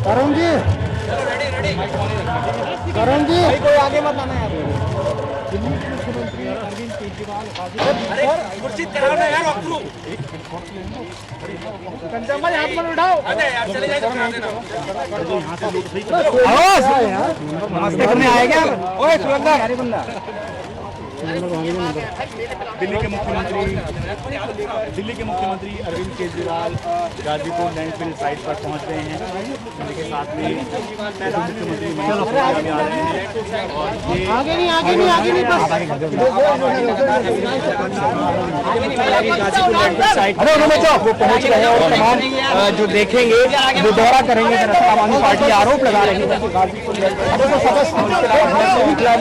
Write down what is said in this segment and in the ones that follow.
करण जी, करण जी, कोई आगे मत आना यार। दिल्ली के मुख्यमंत्री अरविंद केजरीवाल कुर्सी कराओ ना यार, वक्तू कंचम्मा हाथ में उठाओ। अरे यार चले जाए तो करा देना। आवाज नमस्ते करने आए क्या? ओए सुरेंद्र, यारी बंदा दिल्ली के मुख्यमंत्री अरविंद केजरीवाल गाजीपुर लैंडफिल साइट पर पहुंच गए हैं। उनके साथ में मुख्यमंत्री आगे नहीं बस गाजीपुर साइट वो पहुंच रहे हैं और तमाम जो देखेंगे वो दौरा करेंगे। आम आदमी पार्टी आरोप लगा रही है कि गाजीपुर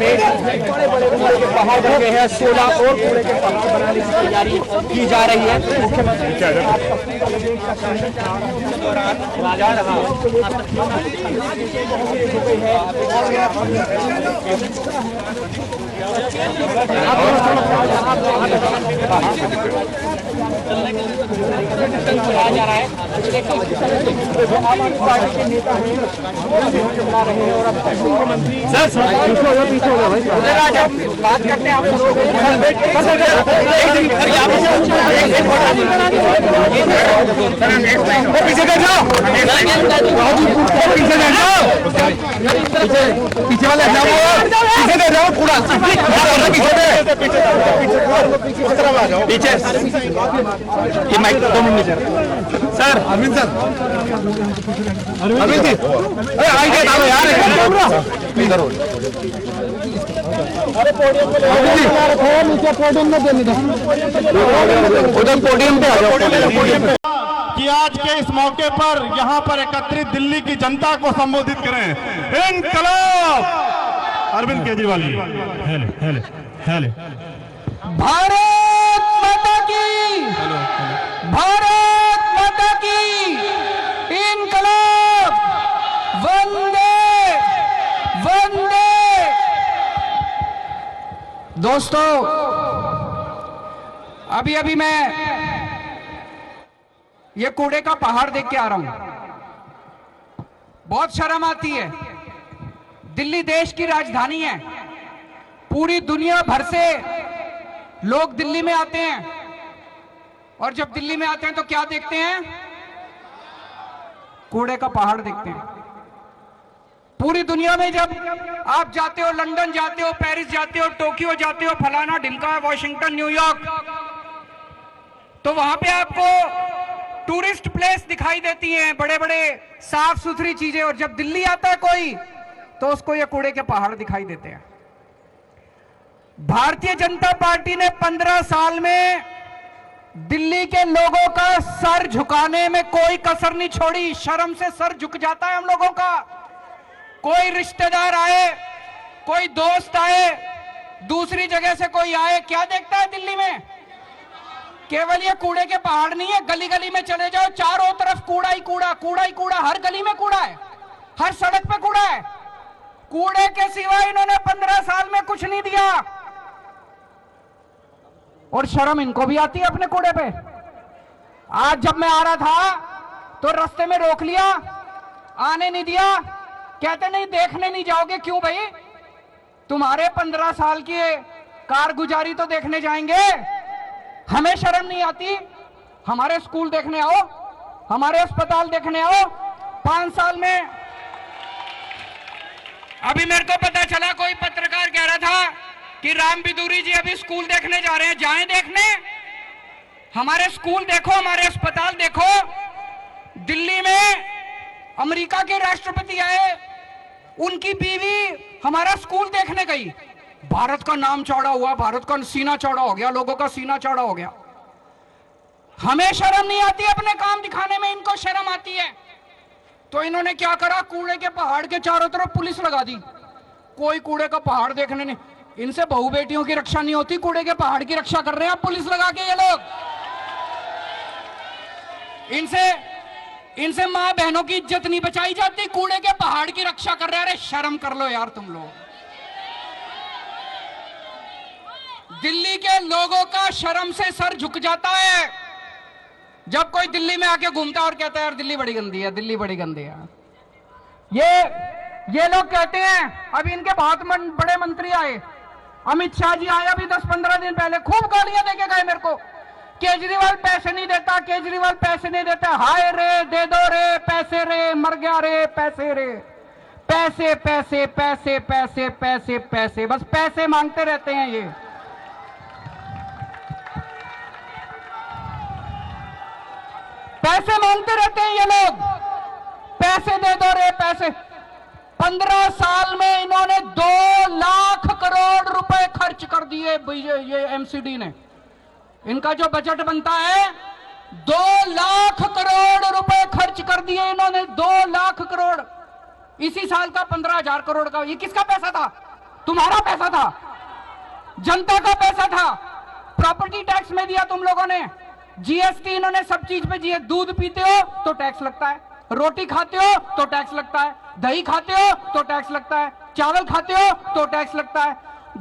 में पहाड़ बन गए हैं, 16 और कूड़े के पहाड़ बनाने की तैयारी की जा रही है। मुख्यमंत्री जा रहा है, आम आदमी पार्टी के नेता हैं बना रहे हैं और अब मुख्यमंत्री बात करते हैं। आप पीछे कर जाओ, पीछे वाले पीछे कर जाओ, पूरा पीछे ये mike 2 minute sir. Arvind sir, Arvind ji आइए यार, अरे पोडियम पे नीचे पोडियम में देने दो, उधर पोडियम पे आ जाओ। कि आज के इस मौके पर यहाँ पर एकत्रित दिल्ली की जनता को संबोधित करें। इनकलाब अरविंद केजरीवाल जी। हेले भारत माता की, भारत माता की, इनकलाब, वंदे वंदे। दोस्तों, अभी मैं ये कूड़े का पहाड़ देख के आ रहा हूं, बहुत शर्म आती है। दिल्ली देश की राजधानी है, पूरी दुनिया भर से लोग दिल्ली में आते हैं और जब दिल्ली में आते हैं तो क्या देखते हैं? कूड़े का पहाड़ देखते हैं। पूरी दुनिया में जब आप जाते हो, लंदन जाते हो, पेरिस जाते हो, टोक्यो जाते हो, फलाना ढिमका, वॉशिंगटन, न्यूयॉर्क, तो वहां पे आपको टूरिस्ट प्लेस दिखाई देती हैं, बड़े बड़े साफ सुथरी चीजें। और जब दिल्ली आता है कोई तो उसको ये कूड़े के पहाड़ दिखाई देते हैं। भारतीय जनता पार्टी ने 15 साल में दिल्ली के लोगों का सर झुकाने में कोई कसर नहीं छोड़ी। शर्म से सर झुक जाता है हम लोगों का। कोई रिश्तेदार आए, कोई दोस्त आए, दूसरी जगह से कोई आए, क्या देखता है दिल्ली में? केवल ये कूड़े के पहाड़ नहीं है, गली गली में चले जाओ, चारों तरफ कूड़ा ही कूड़ा, कूड़ा ही कूड़ा। हर गली में कूड़ा है, हर सड़क पे कूड़ा है। कूड़े के सिवा इन्होंने 15 साल में कुछ नहीं दिया। और शर्म इनको भी आती है अपने कूड़े पे। आज जब मैं आ रहा था तो रास्ते में रोक लिया, आने नहीं दिया। कहते नहीं, देखने नहीं जाओगे। क्यों भाई? तुम्हारे 15 साल की कारगुजारी तो देखने जाएंगे। हमें शर्म नहीं आती? हमारे स्कूल देखने आओ, हमारे अस्पताल देखने आओ। 5 साल में अभी मेरे को पता चला, कोई पत्रकार कह रहा था कि राम बिदूरी जी अभी स्कूल देखने जा रहे हैं। जाएं देखने, हमारे स्कूल देखो, हमारे अस्पताल देखो। दिल्ली में अमेरिका के राष्ट्रपति आए, उनकी बीवी हमारा स्कूल देखने गई। भारत का नाम चौड़ा हुआ, भारत का सीना चौड़ा हो गया, लोगों का सीना चौड़ा हो गया। हमें शर्म नहीं आती अपने काम दिखाने में, इनको शर्म आती है। तो इन्होंने क्या करा? कूड़े के पहाड़ के चारों तरफ पुलिस लगा दी। कोई कूड़े का पहाड़ देखने नहीं। इनसे बहू बेटियों की रक्षा नहीं होती, कूड़े के पहाड़ की रक्षा कर रहे हैं पुलिस लगा के ये लोग। इनसे मां बहनों की इज्जत नहीं बचाई जाती, कूड़े के पहाड़ की रक्षा कर रहे हैं। अरे शर्म कर लो यार तुम लोग। दिल्ली के लोगों का शर्म से सर झुक जाता है। जब कोई दिल्ली में आके घूमता है और कहता है यार दिल्ली बड़ी गंदी है, दिल्ली बड़ी गंदी है, ये लोग कहते हैं। अभी इनके बहुत बड़े मंत्री आए, अमित शाह जी आए अभी 10-15 दिन पहले, खूब गालियां देके गए मेरे को। केजरीवाल पैसे नहीं देता, केजरीवाल पैसे नहीं देता। हाय रे, दे दो रे पैसे रे, मर गया रे पैसे रे, पैसे पैसे पैसे पैसे पैसे पैसे, बस पैसे मांगते रहते हैं ये। पैसे मांगते रहते हैं ये लोग, पैसे दे दो रे पैसे। 15 साल में इन्होंने 2 लाख करोड़ रुपए खर्च कर दिए ये एमसीडी ने। इनका जो बजट बनता है 2 लाख करोड़ रुपए खर्च कर दिए इन्होंने, 2 लाख करोड़। इसी साल का 15,000 करोड़ का, ये किसका पैसा था? तुम्हारा पैसा था, जनता का पैसा था। प्रॉपर्टी टैक्स में दिया तुम लोगों ने, जीएसटी इन्होंने सब चीज पे दिया। दूध पीते हो तो टैक्स लगता है, रोटी खाते हो तो टैक्स लगता है, दही खाते हो तो टैक्स लगता है, चावल खाते हो तो टैक्स लगता है।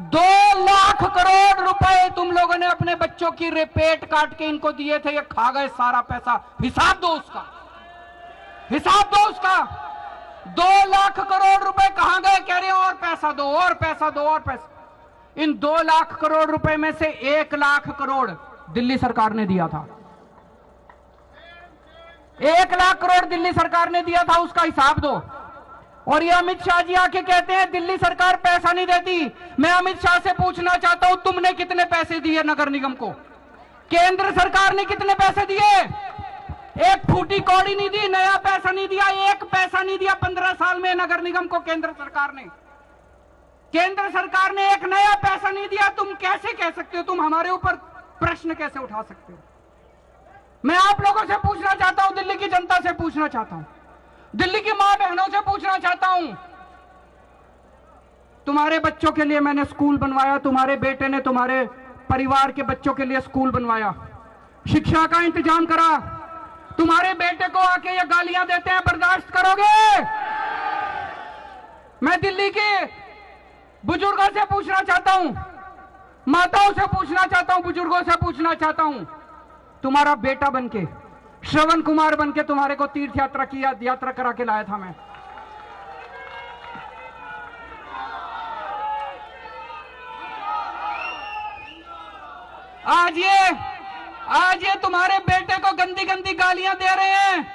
2 लाख करोड़ रुपए तुम लोगों ने अपने बच्चों की पेट काट के इनको दिए थे, ये खा गए सारा पैसा। हिसाब दो उसका, हिसाब दो उसका। 2 लाख करोड़ रुपए कहां गए? कह रहे हो और पैसा दो, और पैसा दो, और पैसा। इन 2 लाख करोड़ रुपए में से 1 लाख करोड़ दिल्ली सरकार ने दिया था। 1 लाख करोड़ दिल्ली सरकार ने दिया था, उसका हिसाब दो। और ये अमित शाह जी आके कहते हैं दिल्ली सरकार पैसा नहीं देती। मैं अमित शाह से पूछना चाहता हूं, तुमने कितने पैसे दिए नगर निगम को? केंद्र सरकार ने कितने पैसे दिए? एक फूटी कौड़ी नहीं दी, नया पैसा नहीं दिया, 1 पैसा नहीं दिया 15 साल में नगर निगम को केंद्र सरकार ने। केंद्र सरकार ने 1 नया पैसा नहीं दिया। तुम कैसे कह सकते हो? तुम हमारे ऊपर प्रश्न कैसे उठा सकते हो? मैं आप लोगों से पूछना चाहता हूं, दिल्ली की जनता से पूछना चाहता हूं, दिल्ली की मां बहनों से पूछना चाहता हूं। तुम्हारे बच्चों के लिए मैंने स्कूल बनवाया, तुम्हारे बेटे ने तुम्हारे परिवार के बच्चों के लिए स्कूल बनवाया, शिक्षा का इंतजाम करा। तुम्हारे बेटे को आके ये गालियां देते हैं, बर्दाश्त करोगे? मैं दिल्ली के बुजुर्गों से पूछना चाहता हूं, माताओं से पूछना चाहता हूं, बुजुर्गों से पूछना चाहता हूं। तुम्हारा बेटा बनके, श्रवण कुमार बनके तुम्हारे को तीर्थ यात्रा करा के लाया था मैं। आज ये तुम्हारे बेटे को गंदी गंदी गालियां दे रहे हैं।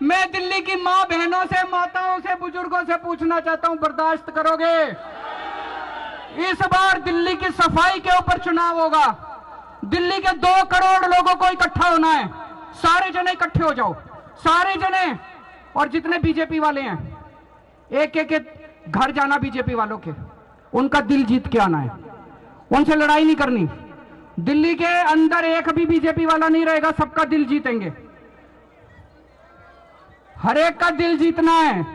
मैं दिल्ली की मां बहनों से, माताओं से, बुजुर्गों से पूछना चाहता हूं, बर्दाश्त करोगे? इस बार दिल्ली की सफाई के ऊपर चुनाव होगा। दिल्ली के 2 करोड़ लोगों को इकट्ठा होना है। सारे जने इकट्ठे हो जाओ, सारे जने। और जितने बीजेपी वाले हैं, एक एक घर जाना बीजेपी वालों के, उनका दिल जीत के आना है, उनसे लड़ाई नहीं करनी। दिल्ली के अंदर एक भी बीजेपी वाला नहीं रहेगा, सबका दिल जीतेंगे। हर एक का दिल जीतना है,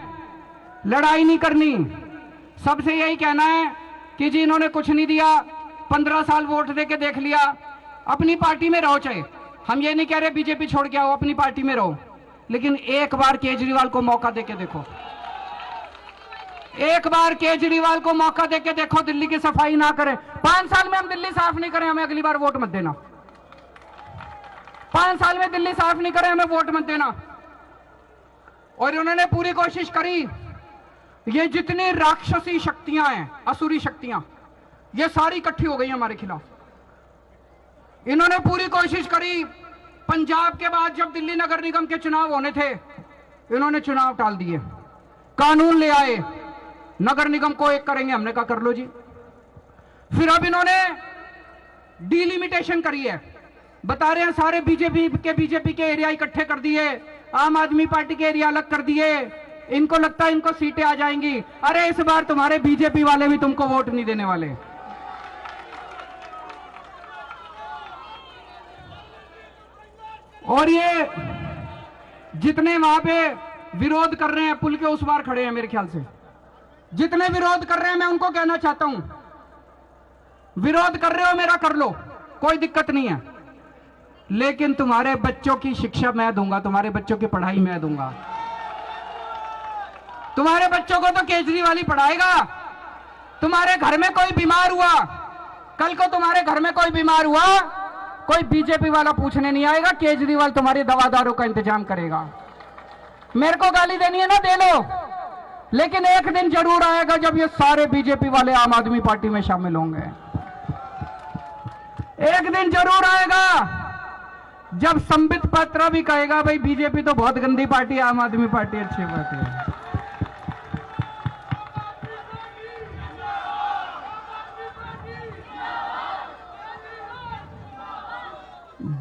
लड़ाई नहीं करनी। सबसे यही कहना है कि जी इन्होंने कुछ नहीं दिया, 15 साल वोट देके देख लिया, अपनी पार्टी में रहो। चाहे हम ये नहीं कह रहे बीजेपी छोड़ के आओ, अपनी पार्टी में रहो, लेकिन एक बार केजरीवाल को मौका देके देखो, एक बार केजरीवाल को मौका देके देखो। दिल्ली की सफाई ना करें, 5 साल में हम दिल्ली साफ नहीं करें, हमें अगली बार वोट मत देना। 5 साल में दिल्ली साफ नहीं करें, हमें वोट मत देना। और उन्होंने पूरी कोशिश करी, ये जितनी राक्षसी शक्तियां हैं, असुरी शक्तियां, ये सारी इकट्ठी हो गई हमारे खिलाफ। इन्होंने पूरी कोशिश करी। पंजाब के बाद जब दिल्ली नगर निगम के चुनाव होने थे, इन्होंने चुनाव टाल दिए, कानून ले आए, नगर निगम को एक करेंगे। हमने कहा कर लो जी। फिर अब इन्होंने डिलिमिटेशन करी है, बता रहे हैं सारे बीजेपी के एरिया इकट्ठे कर दिए, आम आदमी पार्टी के एरिया अलग कर दिए। इनको लगता है इनको सीटें आ जाएंगी। अरे इस बार तुम्हारे बीजेपी वाले भी तुमको वोट नहीं देने वाले। और ये जितने वहां पे विरोध कर रहे हैं, पुल के उस पार खड़े हैं, मेरे ख्याल से जितने विरोध कर रहे हैं, मैं उनको कहना चाहता हूं, विरोध कर रहे हो मेरा कर लो, कोई दिक्कत नहीं है, लेकिन तुम्हारे बच्चों की शिक्षा मैं दूंगा, तुम्हारे बच्चों की पढ़ाई मैं दूंगा। तुम्हारे बच्चों को तो केजरीवाल ही पढ़ाएगा। तुम्हारे घर में कोई बीमार हुआ, कल को तुम्हारे घर में कोई बीमार हुआ, कोई बीजेपी वाला पूछने नहीं आएगा, केजरीवाल तुम्हारी दवा दारू का इंतजाम करेगा। मेरे को गाली देनी है ना, दे लो, लेकिन एक दिन जरूर आएगा जब ये सारे बीजेपी वाले आम आदमी पार्टी में शामिल होंगे। एक दिन जरूर आएगा जब संबित पात्रा भी कहेगा भाई बीजेपी तो बहुत गंदी पार्टी है, आम आदमी पार्टी अच्छी पार्टी है।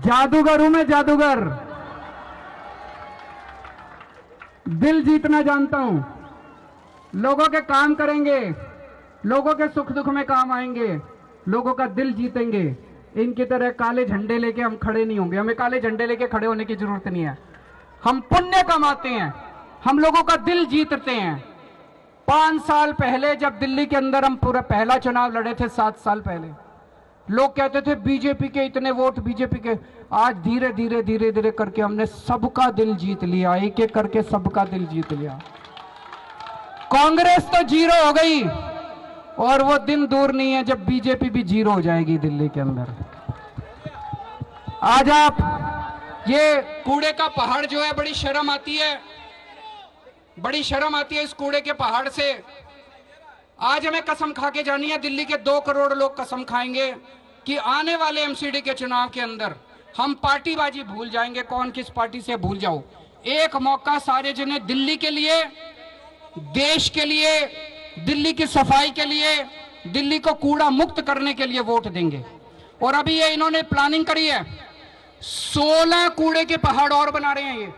जादूगर हूं मैं, जादूगर। दिल जीतना जानता हूं, लोगों के काम करेंगे, लोगों के सुख दुख में काम आएंगे, लोगों का दिल जीतेंगे। इनकी तरह काले झंडे लेके हम खड़े नहीं होंगे, हमें काले झंडे लेके खड़े होने की जरूरत नहीं है। हम पुण्य कमाते हैं, हम लोगों का दिल जीतते हैं। 5 साल पहले जब दिल्ली के अंदर हम पूरा पहला चुनाव लड़े थे, 7 साल पहले, लोग कहते थे बीजेपी के इतने वोट, बीजेपी के। आज धीरे धीरे धीरे धीरे करके हमने सबका दिल जीत लिया, एक एक करके सबका दिल जीत लिया। कांग्रेस तो जीरो हो गई और वो दिन दूर नहीं है जब बीजेपी भी जीरो हो जाएगी दिल्ली के अंदर। आज आप ये कूड़े का पहाड़ जो है, बड़ी शर्म आती है, बड़ी शर्म आती है इस कूड़े के पहाड़ से। आज हमें कसम खा के जानी है, दिल्ली के 2 करोड़ लोग कसम खाएंगे कि आने वाले एमसीडी के चुनाव के अंदर हम पार्टीबाजी भूल जाएंगे। कौन किस पार्टी से भूल जाओ, एक मौका सारे जने दिल्ली के लिए, देश के लिए, दिल्ली की सफाई के लिए, दिल्ली को कूड़ा मुक्त करने के लिए वोट देंगे। और अभी ये इन्होंने प्लानिंग करी है, 16 कूड़े के पहाड़ और बना रहे हैं।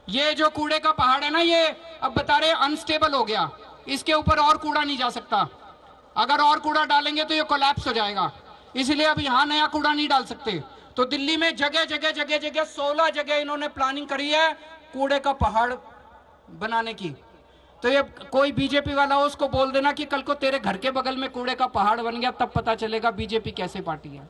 ये जो कूड़े का पहाड़ है ना, ये अब बता रहे अनस्टेबल हो गया, इसके ऊपर और कूड़ा नहीं जा सकता। अगर और कूड़ा डालेंगे तो ये कोलैप्स हो जाएगा, इसलिए अब यहां नया कूड़ा नहीं डाल सकते। तो दिल्ली में जगह जगह जगह जगह 16 जगह इन्होंने प्लानिंग करी है कूड़े का पहाड़ बनाने की। तो ये कोई बीजेपी वाला हो, उसको बोल देना कि कल को तेरे घर के बगल में कूड़े का पहाड़ बन गया, तब पता चलेगा बीजेपी कैसे पार्टी है।